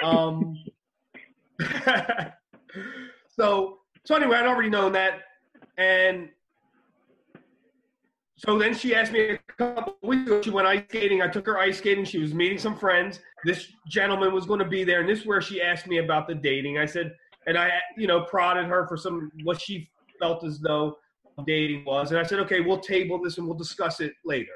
Um, so anyway, I'd already known that. And so then she asked me a couple of weeks ago, she went ice skating. I took her ice skating. She was meeting some friends. This gentleman was going to be there. And this is where she asked me about the dating. I said, and I, prodded her for what she felt as though dating was. And I said, okay, we'll table this and we'll discuss it later.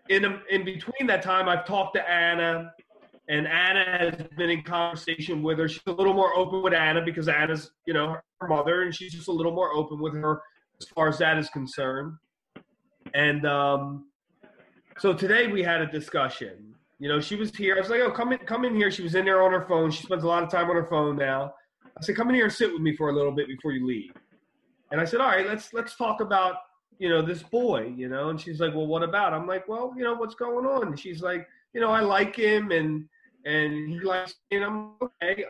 In between that time, I've talked to Anna, and Anna has been in conversation with her. She's a little more open with Anna because Anna's, her mother, and she's just a little more open with her as far as that is concerned. And so today we had a discussion. She was here. I was like, oh, come in here. She was in there on her phone. She spends a lot of time on her phone now. I said, come in here and sit with me for a little bit before you leave. And I said, all right, let's talk about, this boy, and she's like, well, what about? I'm like, well, what's going on? And she's like, I like him and he likes me, and I'm okay.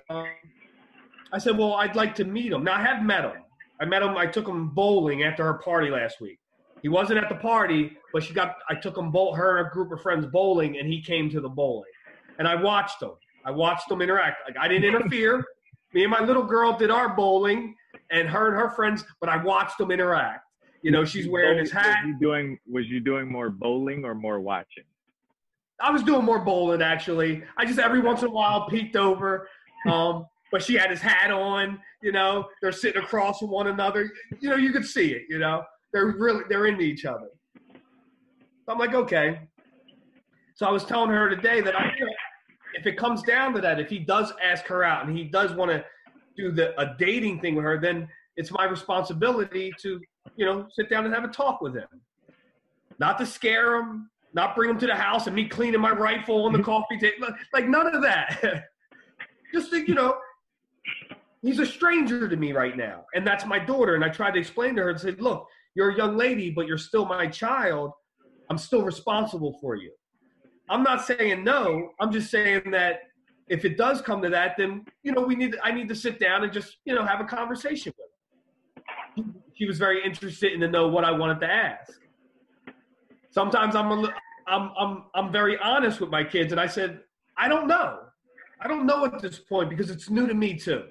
I said, well, I'd like to meet him. Now, I have met him. I took him bowling after her party last week. He wasn't at the party, but I took him, her and a group of friends bowling, and he came to the bowling. And I watched him. Interact. Like, I didn't interfere. Me and my little girl did our bowling, and her friends, but I watched them interact. She's wearing his hat. Was you doing more bowling or more watching? I was doing more bowling, actually. I just every once in a while peeked over. But she had his hat on, they're sitting across from one another. You could see it, they're into each other. So I'm like, okay. So I was telling her today that if it comes down to that, if he does ask her out and he does want to do a dating thing with her, then it's my responsibility to, sit down and have a talk with him. Not to scare him, not bring him to the house and me cleaning my rifle on the coffee table. Like none of that. Just to, he's a stranger to me right now. And that's my daughter. And I tried to explain to her and say, look, you're a young lady, but you're still my child. I'm still responsible for you. I'm not saying no. I'm just saying that if it does come to that, then, I need to sit down and just, have a conversation with her. She was very interested in to know what I wanted to ask. Sometimes I'm very honest with my kids, and I said, I don't know. I don't know at this point because it's new to me too.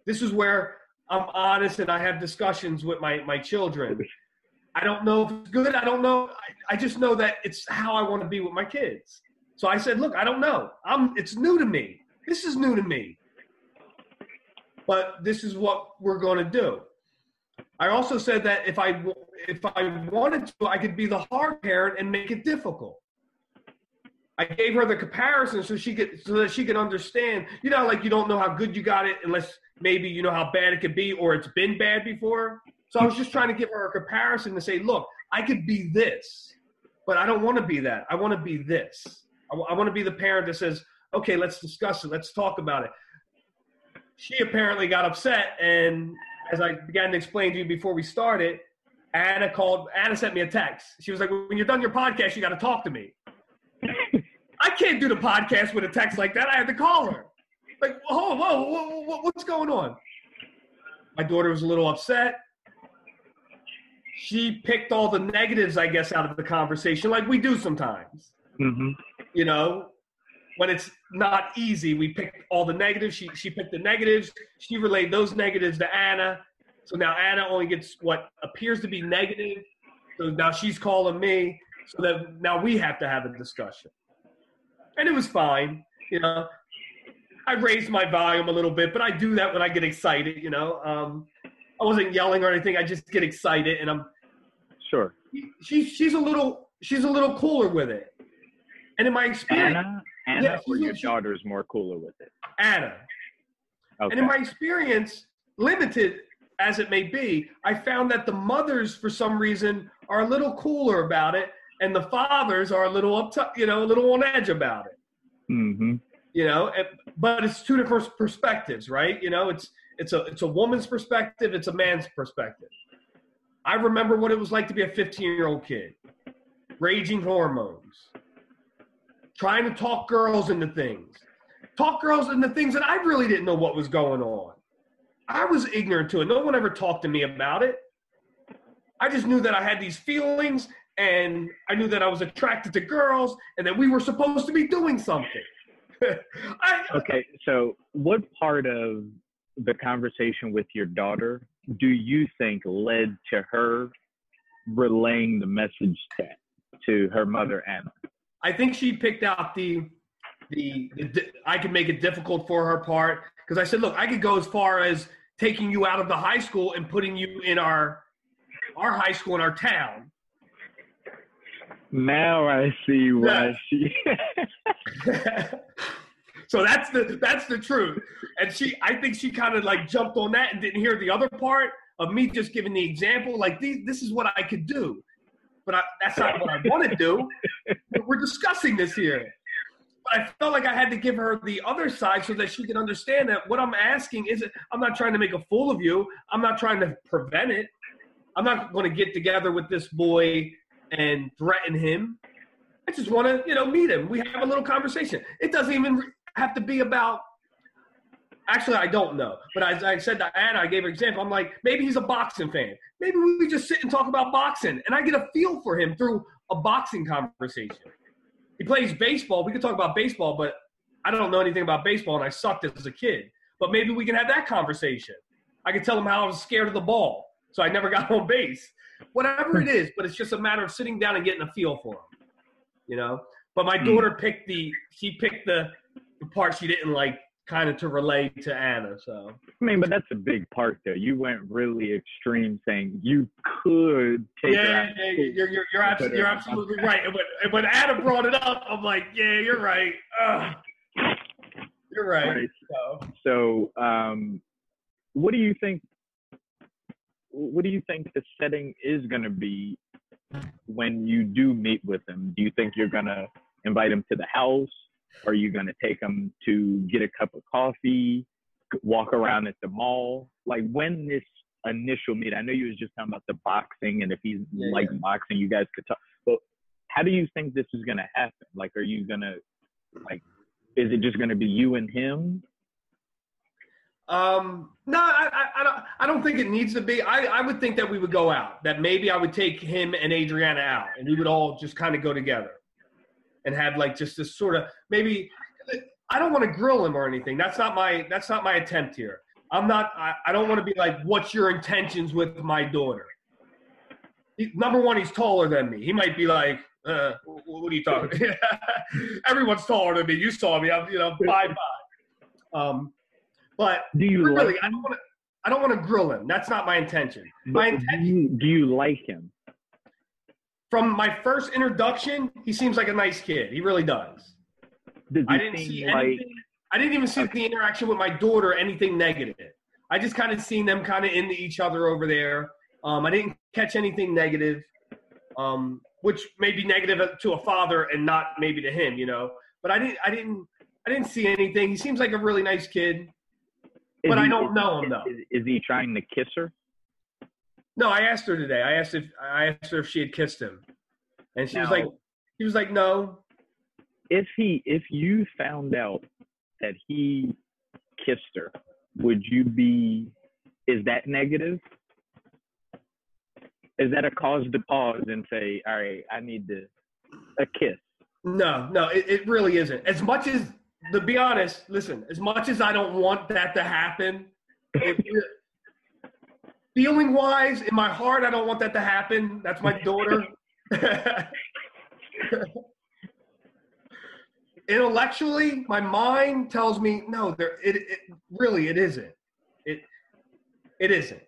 This is where I'm honest and I have discussions with my children. I don't know if it's good. I don't know. I just know that it's how I want to be with my kids. So I said, look, I don't know. It's new to me. This is new to me. But this is what we're going to do. I also said that if I wanted to, I could be the hard parent and make it difficult. I gave her the comparison so that she could understand. Like you don't know how good you got it unless maybe you know how bad it could be or it's been bad before. So I was just trying to give her a comparison to say, look, I could be this, but I don't want to be that. I want to be this. I want to be the parent that says, okay, let's discuss it. Let's talk about it. She apparently got upset, and as I began to explain to you before we started, Anna sent me a text. She was like, when you're done your podcast, you got to talk to me. I can't do the podcast with a text like that. I had to call her. Like, whoa, what's going on? My daughter was a little upset. She picked all the negatives, I guess, out of the conversation, like we do sometimes. Mm-hmm. When it's not easy, we pick all the negatives. She picked the negatives. She relayed those negatives to Anna. So now Anna only gets what appears to be negative. So now she's calling me. So that now we have to have a discussion. And it was fine. I raised my volume a little bit, but I do that when I get excited, I wasn't yelling or anything. I just get excited, and I'm sure. She's a little cooler with it. And in my experience, Anna, or your daughter's more cooler with it? Anna. Okay. And in my experience, limited as it may be, I found that the mothers, for some reason, are a little cooler about it, and the fathers are a little a little on edge about it. Mm-hmm. But it's two different perspectives, right? It's a woman's perspective, it's a man's perspective. I remember what it was like to be a 15-year-old kid, raging hormones, trying to talk girls into things that I really didn't know what was going on. I was ignorant to it. No one ever talked to me about it. I just knew that I had these feelings, and I knew that I was attracted to girls, and that we were supposed to be doing something. Okay, so what part of the conversation with your daughter do you think led to her relaying the message to her mother, Anna? I think she picked out the I could make it difficult for her part, because I said, look, I could go as far as taking you out of the high school and putting you in our high school in our town. Now I see why she. So that's the truth. And I think she kind of like jumped on that and didn't hear the other part of me just giving the example. Like, this is what I could do, but that's not what I want to do. We're discussing this here. But I felt like I had to give her the other side so that she can understand that what I'm asking isn't, I'm not trying to make a fool of you. I'm not trying to prevent it. I'm not going to get together with this boy and threaten him. I just want to, meet him. We have a little conversation. It doesn't even have to be about, actually, I don't know. But as I said to Anna, I gave her an example. I'm like, maybe he's a boxing fan. Maybe we just sit and talk about boxing. And I get a feel for him through a boxing conversation. He plays baseball. We could talk about baseball, but I don't know anything about baseball, and I sucked as a kid. But maybe we can have that conversation. I could tell him how I was scared of the ball, so I never got on base. Whatever it is, but it's just a matter of sitting down and getting a feel for him, But my daughter picked the part she didn't like, kind of to relay to Anna. So I mean, but that's a big part, though. You went really extreme, saying you could take her out. You're absolutely right. And when Anna brought it up, I'm like, yeah, you're right. You're right. So, what do you think? What do you think the setting is going to be when you do meet with them? Do you think you're going to invite them to the house? Are you going to take them to get a cup of coffee, walk around at the mall? Like, when this initial meet, I know you was just talking about the boxing, and if he's boxing, you guys could talk. But how do you think this is going to happen? Like, are you going to, is it just going to be you and him? No, I don't think it needs to be. I would think that we would go out, that maybe I would take him and Adriana out, and we would all just kind of go together and have like just this sort of, maybe, I don't want to grill him or anything. That's not my attempt here. I don't want to be like, what's your intentions with my daughter? Number one, he's taller than me. He might be like, what are you talking about? Everyone's taller than me. You saw me. I'm 5'5". But do you really, like him? I don't want to grill him. That's not my intention. Do you like him? From my first introduction, he seems like a nice kid. He really does. I didn't see anything. I didn't even see the interaction with my daughter anything negative. I just kind of seen them kind of into each other over there. I didn't catch anything negative, which may be negative to a father and not maybe to him, But I didn't see anything. He seems like a really nice kid, but I don't know him though. Is he trying to kiss her? No, I asked her today. I asked her if she had kissed him, and she was like, no. If you found out that he kissed her, would you be? Is that negative? Is that a cause to pause and say, all right, I need a kiss? No, it really isn't. As much as, to be honest, listen, as much as I don't want that to happen, feeling-wise, in my heart, I don't want that to happen. That's my daughter. Intellectually, my mind tells me, no, it isn't. It isn't.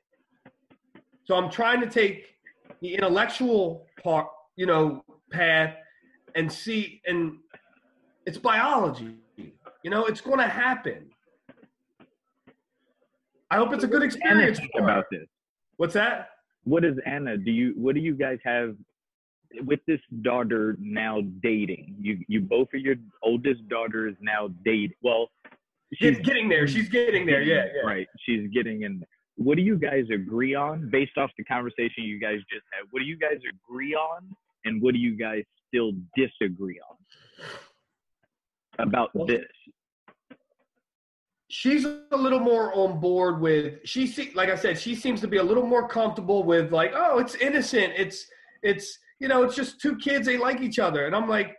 So I'm trying to take the intellectual part, path and see, and it's biology. It's going to happen. I hope it's a good experience. About this. What's that? What is Anna? What do you guys have with this daughter now dating? You both of your oldest daughter is now dating. Well, she's getting there. She's getting there. Yeah. Right. She's getting in. What do you guys agree on based off the conversation you guys just had? What do you guys agree on, and what do you guys still disagree on about this? She's a little more on board with, like I said, she seems to be a little more comfortable with like, oh, it's innocent. It's just two kids. They like each other. And I'm like,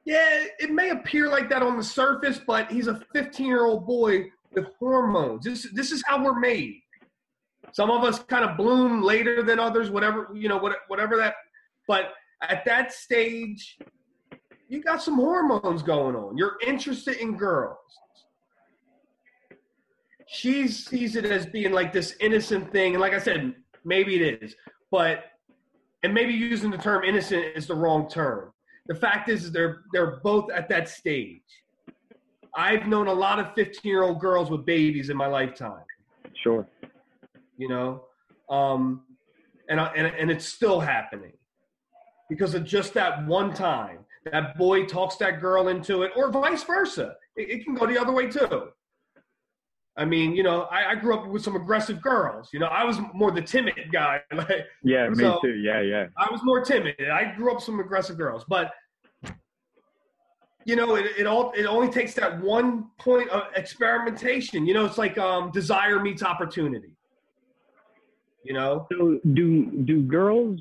Yeah, it may appear like that on the surface, but he's a 15-year-old boy with hormones. This is how we're made. Some of us kind of bloom later than others, whatever, whatever that. But at that stage, you got some hormones going on. You're interested in girls. She sees it as being like this innocent thing. And like I said, maybe it is. And maybe using the term innocent is the wrong term. The fact is they're both at that stage. I've known a lot of 15-year-old girls with babies in my lifetime. Sure. And it's still happening because of just that one time. That boy talks that girl into it, or vice versa. It can go the other way too. I mean, I grew up with some aggressive girls. I was more the timid guy. Yeah, me too. Yeah. I was more timid. I grew up with some aggressive girls, but it only takes that one point of experimentation. It's like desire meets opportunity. So do girls?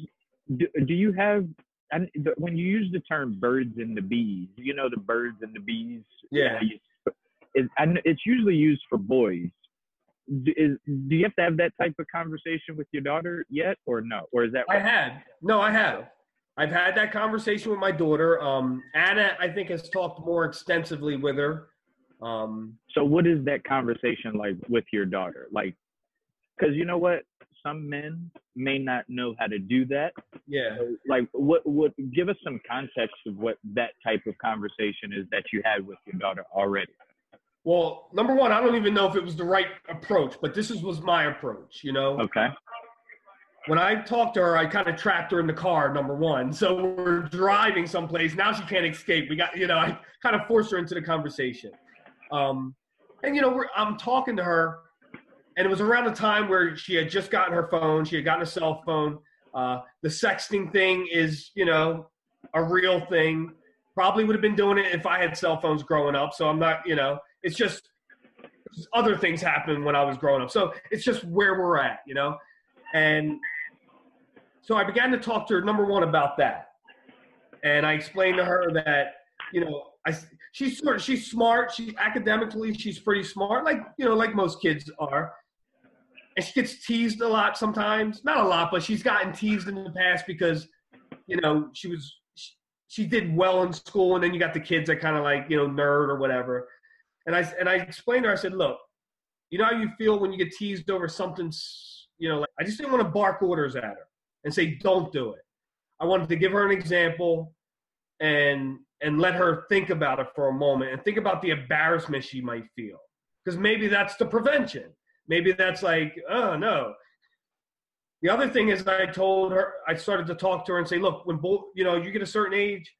Do you have? And when you use the term birds and the bees, the birds and the bees. Yeah. And it's usually used for boys. Do you have to have that type of conversation with your daughter yet, or no? Or is that? I have. I've had that conversation with my daughter. Anna, I think, has talked more extensively with her. So what is that conversation like with your daughter? Like, because you know what? Some men may not know how to do that. Yeah. So, like, what give us some context of what that type of conversation is that you had with your daughter already? Well, number one, I don't even know if it was the right approach, but this was my approach, Okay. When I talked to her, I kind of trapped her in the car, number one. So we're driving someplace. Now she can't escape. I kind of forced her into the conversation. I'm talking to her, and it was around the time where she had just gotten her phone. She had gotten a cell phone. The sexting thing is, a real thing. Probably would have been doing it if I had cell phones growing up. So I'm not, it's just other things happened when I was growing up. So it's just where we're at, And so I began to talk to her, number one, about that. And I explained to her that, she's smart. Academically, she's pretty smart, like most kids are. And she gets teased a lot sometimes. Not a lot, but she's gotten teased in the past because, she did well in school, and then you got the kids that kind of like, nerd or whatever. And I explained to her, I said, look, you know how you feel when you get teased over something, I just didn't want to bark orders at her and say, don't do it. I wanted to give her an example and let her think about it for a moment and think about the embarrassment she might feel. Because maybe that's the prevention. Maybe that's like, oh, no. The other thing is I started to talk to her and say, look, when you get a certain age,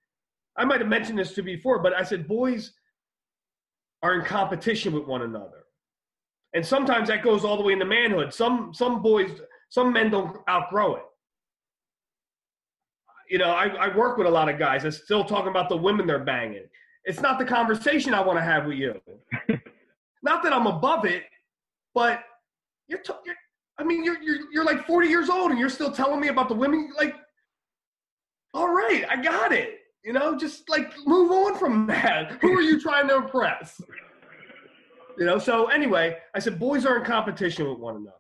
I might have mentioned this to you before, but I said boys are in competition with one another. And sometimes that goes all the way into manhood. Some men don't outgrow it. I work with a lot of guys that's still talking about the women they're banging. It's not the conversation I want to have with you. Not that I'm above it, but you're like 40 years old and you're still telling me about the women. Like, all right, I got it. Just like move on from that. Who are you trying to impress? So anyway, I said, boys are in competition with one another.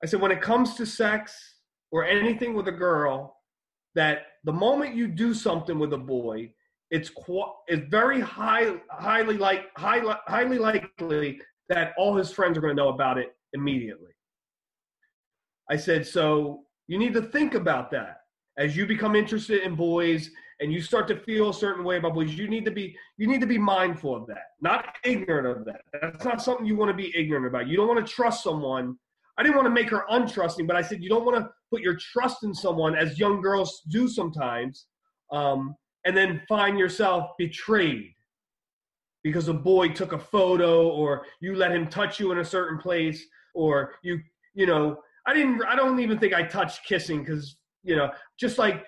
I said, when it comes to sex or anything with a girl, that the moment you do something with a boy, it's very highly likely that all his friends are going to know about it immediately. I said, so you need to think about that. As you become interested in boys and you start to feel a certain way about boys, you need to be mindful of that, not ignorant of that. That's not something you want to be ignorant about. You don't want to trust someone. I didn't want to make her untrusting, but I said you don't want to put your trust in someone, as young girls do sometimes, and then find yourself betrayed because a boy took a photo or you let him touch you in a certain place, or I don't even think I touched kissing because, just like,